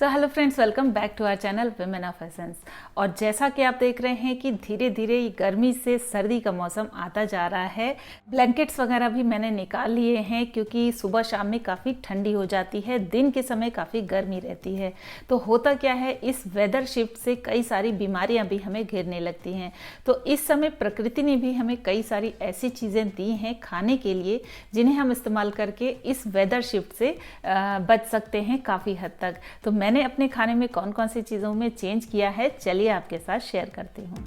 So hello friends, welcome back to our channel women of essence. और जैसा कि आप देख रहे हैं कि धीरे धीरे गर्मी से सर्दी का मौसम आता जा रहा है। ब्लैंकेट्स वगैरह भी मैंने निकाल लिए हैं क्योंकि सुबह शाम में काफ़ी ठंडी हो जाती है, दिन के समय काफ़ी गर्मी रहती है। तो होता क्या है, इस वेदर शिफ्ट से कई सारी बीमारियां भी हमें घेरने लगती हैं। तो इस समय प्रकृति ने भी हमें कई सारी ऐसी चीज़ें दी हैं खाने के लिए जिन्हें हम इस्तेमाल करके इस वेदर शिफ्ट से बच सकते हैं काफ़ी हद तक। तो मैंने अपने खाने में कौन कौन सी चीज़ों में चेंज किया है, चलिए आपके साथ शेयर करती हूँ।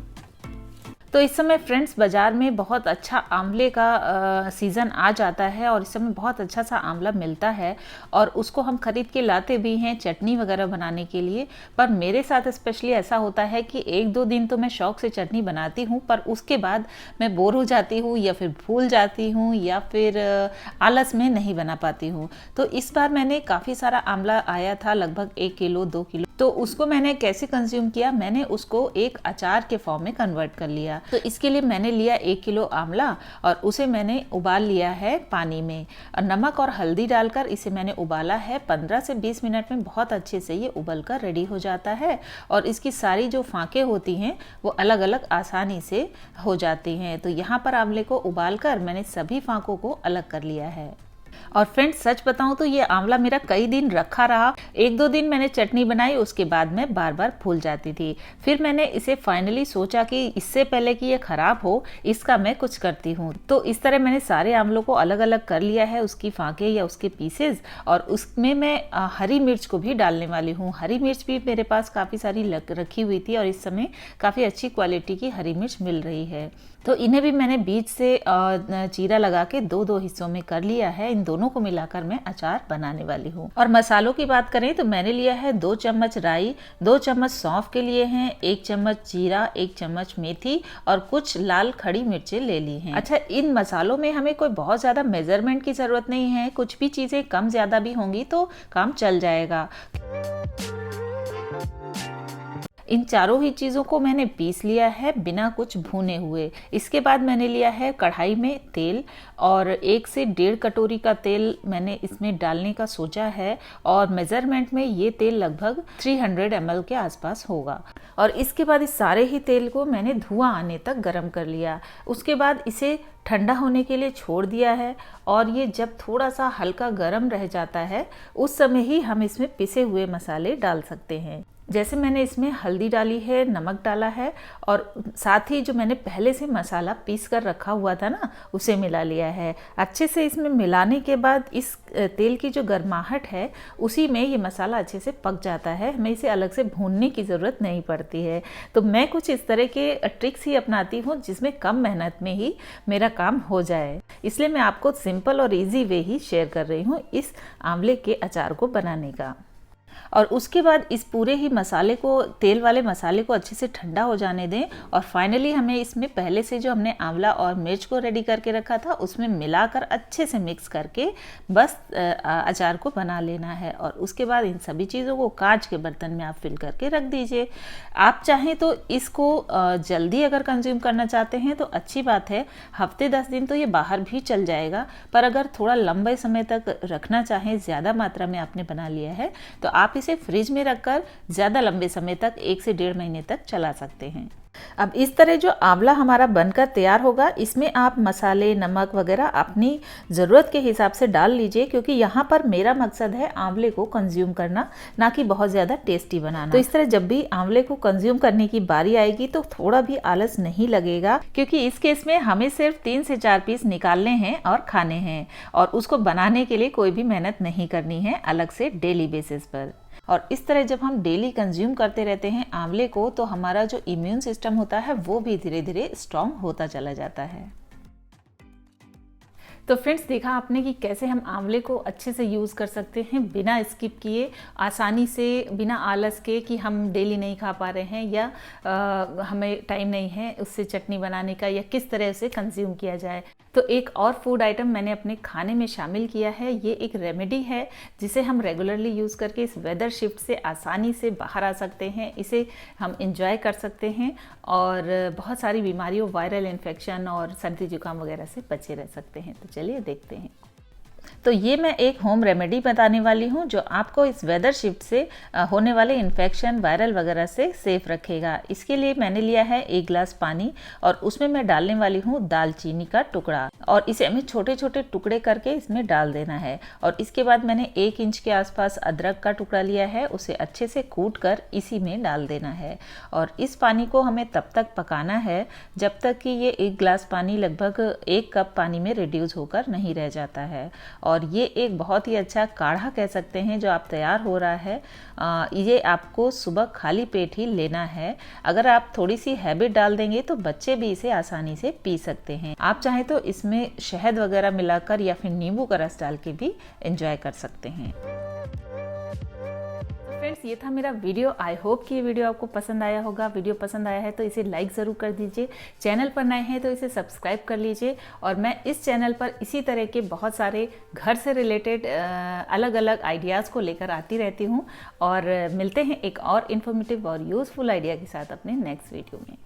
तो इस समय फ्रेंड्स बाज़ार में बहुत अच्छा आंवले का सीज़न आ जाता है और इस समय बहुत अच्छा सा आंवला मिलता है और उसको हम ख़रीद के लाते भी हैं चटनी वगैरह बनाने के लिए। पर मेरे साथ स्पेशली ऐसा होता है कि एक दो दिन तो मैं शौक़ से चटनी बनाती हूँ, पर उसके बाद मैं बोर हो जाती हूँ या फिर भूल जाती हूँ या फिर आलस में नहीं बना पाती हूँ। तो इस बार मैंने काफ़ी सारा आंवला आया था, लगभग 1 किलो 2 किलो। तो उसको मैंने कैसे कंज्यूम किया, मैंने उसको एक अचार के फॉर्म में कन्वर्ट कर लिया। तो इसके लिए मैंने लिया 1 किलो आंवला और उसे मैंने उबाल लिया है पानी में और नमक और हल्दी डालकर इसे मैंने उबाला है। 15 से 20 मिनट में बहुत अच्छे से ये उबल कर रेडी हो जाता है और इसकी सारी जो फांकें होती हैं वो अलग अलग आसानी से हो जाती हैं। तो यहाँ पर आंवले को उबाल कर मैंने सभी फांकों को अलग कर लिया है। और फ्रेंड्स सच बताऊं तो ये आंवला मेरा कई दिन रखा रहा। 1-2 दिन मैंने चटनी बनाई, उसके बाद मैं बार बार भूल जाती थी। फिर मैंने इसे फाइनली सोचा कि इससे पहले कि ये खराब हो, इसका मैं कुछ करती हूँ। तो इस तरह मैंने सारे आंवलों को अलग अलग कर लिया है, उसकी फांके या उसके पीसेज, और उसमें मैं हरी मिर्च को भी डालने वाली हूँ। हरी मिर्च भी मेरे पास काफ़ी सारी रखी हुई थी और इस समय काफ़ी अच्छी क्वालिटी की हरी मिर्च मिल रही है। तो इन्हें भी मैंने बीच से चीरा लगा के 2-2 हिस्सों में कर लिया है। इन दोनों को मिलाकर मैं अचार बनाने वाली हूँ। और मसालों की बात करें तो मैंने लिया है 2 चम्मच राई, 2 चम्मच सौंफ के लिए हैं, 1 चम्मच जीरा, 1 चम्मच मेथी और कुछ लाल खड़ी मिर्चें ले ली हैं। अच्छा, इन मसालों में हमें कोई बहुत ज़्यादा मेजरमेंट की ज़रूरत नहीं है, कुछ भी चीज़ें कम ज़्यादा भी होंगी तो काम चल जाएगा। इन चारों ही चीज़ों को मैंने पीस लिया है बिना कुछ भुने हुए। इसके बाद मैंने लिया है कढ़ाई में तेल और 1 से 1.5 कटोरी का तेल मैंने इसमें डालने का सोचा है और मेज़रमेंट में ये तेल लगभग 300 ml के आसपास होगा। और इसके बाद इस सारे ही तेल को मैंने धुआं आने तक गर्म कर लिया। उसके बाद इसे ठंडा होने के लिए छोड़ दिया है और ये जब थोड़ा सा हल्का गर्म रह जाता है उस समय ही हम इसमें पिसे हुए मसाले डाल सकते हैं। जैसे मैंने इसमें हल्दी डाली है, नमक डाला है और साथ ही जो मैंने पहले से मसाला पीस कर रखा हुआ था ना, उसे मिला लिया है। अच्छे से इसमें मिलाने के बाद इस तेल की जो गर्माहट है उसी में ये मसाला अच्छे से पक जाता है, हमें इसे अलग से भूनने की ज़रूरत नहीं पड़ती है। तो मैं कुछ इस तरह के ट्रिक्स ही अपनाती हूँ जिसमें कम मेहनत में ही मेरा काम हो जाए, इसलिए मैं आपको सिंपल और ईजी वे ही शेयर कर रही हूँ इस आंवले के अचार को बनाने का। और उसके बाद इस पूरे ही मसाले को, तेल वाले मसाले को अच्छे से ठंडा हो जाने दें और फाइनली हमें इसमें पहले से जो हमने आंवला और मिर्च को रेडी करके रखा था उसमें मिलाकर अच्छे से मिक्स करके बस अचार को बना लेना है। और उसके बाद इन सभी चीज़ों को कांच के बर्तन में आप फिल करके रख दीजिए। आप चाहें तो इसको जल्दी अगर कंज्यूम करना चाहते हैं तो अच्छी बात है, हफ्ते 10 दिन तो ये बाहर भी चल जाएगा। पर अगर थोड़ा लंबे समय तक रखना चाहें, ज़्यादा मात्रा में आपने बना लिया है तो आप इसे फ्रिज में रखकर ज़्यादा लंबे समय तक 1 से 1.5 महीने तक चला सकते हैं। अब इस तरह जो आंवला हमारा बनकर तैयार होगा, इसमें आप मसाले, नमक वगैरह अपनी ज़रूरत के हिसाब से डाल लीजिए, क्योंकि यहाँ पर मेरा मकसद है आंवले को कंज्यूम करना, ना कि बहुत ज़्यादा टेस्टी बनाना। तो इस तरह जब भी आंवले को कंज्यूम करने की बारी आएगी तो थोड़ा भी आलस नहीं लगेगा, क्योंकि इस केस में हमें सिर्फ 3 से 4 पीस निकालने हैं और खाने हैं और उसको बनाने के लिए कोई भी मेहनत नहीं करनी है अलग से डेली बेसिस पर। और इस तरह जब हम डेली कंज्यूम करते रहते हैं आंवले को तो हमारा जो इम्यून सिस्टम होता है वो भी धीरे धीरे स्ट्रॉन्ग होता चला जाता है। तो फ्रेंड्स, देखा आपने कि कैसे हम आंवले को अच्छे से यूज़ कर सकते हैं बिना स्किप किए, आसानी से, बिना आलस के कि हम डेली नहीं खा पा रहे हैं या हमें टाइम नहीं है उससे चटनी बनाने का, या किस तरह से कंज्यूम किया जाए। तो एक और फूड आइटम मैंने अपने खाने में शामिल किया है। ये एक रेमेडी है जिसे हम रेगुलरली यूज़ करके इस वेदर शिफ्ट से आसानी से बाहर आ सकते हैं, इसे हम इंजॉय कर सकते हैं और बहुत सारी बीमारियों, वायरल इन्फेक्शन और सर्दी जुकाम वगैरह से बचे रह सकते हैं। तो चलिए देखते हैं। तो ये मैं एक होम रेमेडी बताने वाली हूँ जो आपको इस वेदर शिफ्ट से होने वाले इन्फेक्शन, वायरल वगैरह से सेफ रखेगा। इसके लिए मैंने लिया है 1 गिलास पानी और उसमें मैं डालने वाली हूँ दालचीनी का टुकड़ा और इसे हमें छोटे छोटे टुकड़े करके इसमें डाल देना है। और इसके बाद मैंने 1 इंच के आसपास अदरक का टुकड़ा लिया है, उसे अच्छे से कूट कर इसी में डाल देना है। और इस पानी को हमें तब तक पकाना है जब तक कि ये 1 गिलास पानी लगभग 1 कप पानी में रिड्यूस होकर नहीं रह जाता है। और ये एक बहुत ही अच्छा काढ़ा कह सकते हैं जो आप तैयार हो रहा है। ये आपको सुबह खाली पेट ही लेना है। अगर आप थोड़ी सी हैबिट डाल देंगे तो बच्चे भी इसे आसानी से पी सकते हैं। आप चाहें तो इसमें शहद वगैरह मिलाकर या फिर नींबू का रस डाल के भी एंजॉय कर सकते हैं। फ्रेंड्स, ये था मेरा वीडियो। आई होप कि ये वीडियो आपको पसंद आया होगा। वीडियो पसंद आया है तो इसे लाइक ज़रूर कर दीजिए। चैनल पर नए हैं तो इसे सब्सक्राइब कर लीजिए। और मैं इस चैनल पर इसी तरह के बहुत सारे घर से रिलेटेड अलग अलग आइडियाज़ को लेकर आती रहती हूँ। और मिलते हैं एक और इन्फॉर्मेटिव और यूज़फुल आइडिया के साथ अपने नेक्स्ट वीडियो में।